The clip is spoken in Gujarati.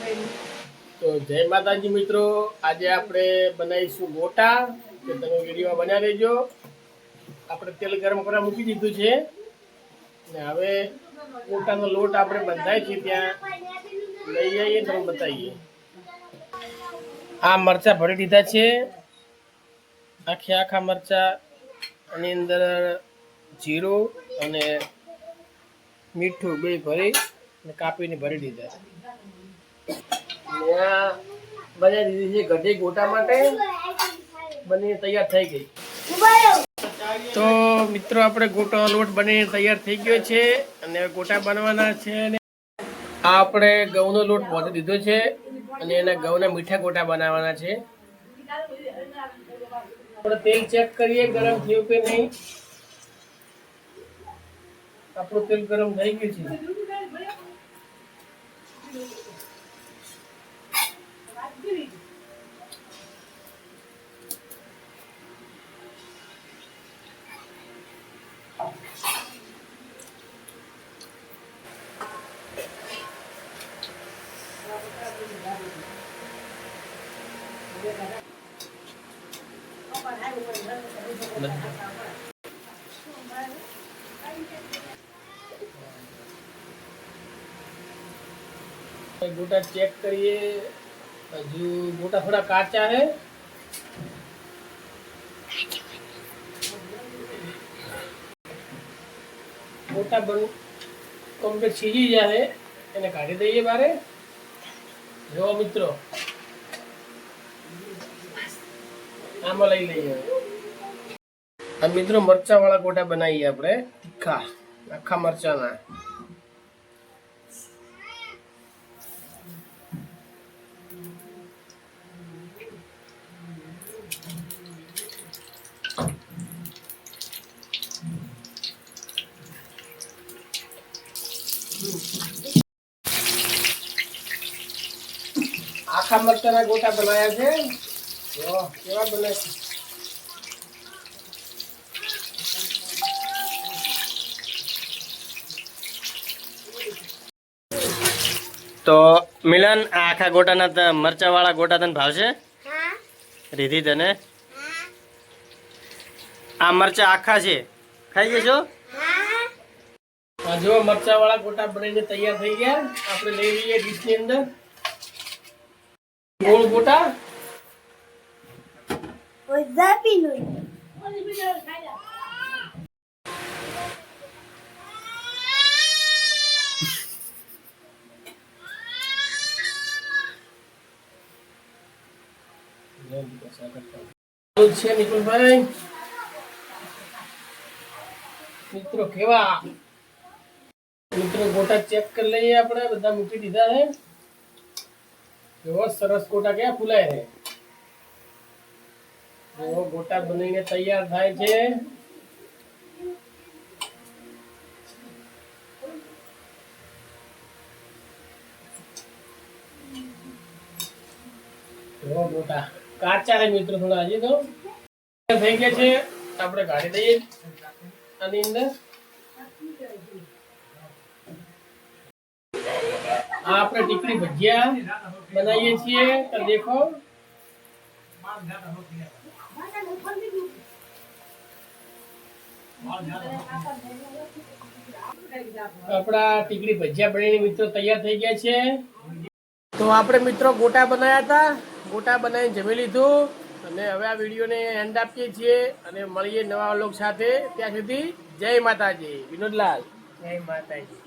તો જય માતાજી મિત્રો, આજે આપણે બનાવીશું ગોટા. તો તમે વિડીયો બન્યા રહેજો. આપણે તેલ ગરમ કરવા મૂકી દીધું છે ને હવે ગોટાનો લોટ આપણે બંધાય છે ત્યાં લઈ જઈએ તો બતાવીએ. આ મરચાં ભરી દીધા છે, આખા મરચાં, એની અંદર જીરું અને મીઠું બે ભરી અને કાપીને ભરી દીધા. બનાવી દીધી છે ગઢી ગોટા માટે, બનીને તૈયાર થઈ ગઈ. તો મિત્રો આપણે ગોટાનો લોટ બનીને તૈયાર થઈ ગયો છે અને ગોટા બનવાના છે. આ આપણે ઘઉંનો લોટ પહોંચી દીધો છે અને એના ઘઉંના મીઠા ગોટા બનાવવાના છે. આપણે તેલ ચેક કરીએ ગરમ થયું કે નહીં. આપણું તેલ ગરમ થઈ ગયું છે. गोटा चेक करिए, जो गोटा थोड़ा काचा है. गोटा बन कम्प्लीट सीजी जाए એને કાઢી દઈએ બારે. જો મિત્રો આમાં લઈ લઈએ. આ મિત્રો મરચા વાળા ગોટા બનાવીએ આપણે, તીખા આખા મરચાના. આખા મરચાના ગોટા બનાવ્યા છે. જો કેવા બને છે. તો મિલન, આ આખા ગોટાના મરચા વાળા ગોટા તને ભાવશે? રીધી તને? આ મરચા આખા છે, ખાઈ જશો? જો મરચા વાળા ગોટા બનીને તૈયાર થઈ ગયા. આપણે લઈ લઈએ ડીશ ની અંદર. ગોળ ગોટા છે નિકુલભાઈ. મિત્રો કેવા મિત્રો ગોટા ચેક કરી લઈએ. આપણે બધા મૂકી દીધા છે. એવો સરસ ગોટા ક્યાં ફૂલાય છે. એવો ગોટા બનીને તૈયાર થાય છે. એવો ગોટા કાચા છે મિત્રો, થોડા હજી તો થઈ ગયા છે. આપણે કાઢી દઈએ આની અંદર. આ આપણે ટીકડી ભજીયા બનાવીએ છીએ. તો દેખો આપણા ટીકડી ભજીયા બનીને મિત્રો તૈયાર થઈ ગયા છે. તો આપણે મિત્રો ગોટા બનાવ્યા હતા, ગોટા બનાવીને જમી લીધું અને હવે આ વિડીયોને એન્ડ આપીએ છીએ અને મળીએ નવા વ્લોગ સાથે. ત્યાં સુધી જય માતાજી. વિનોદલાલ, જય માતાજી.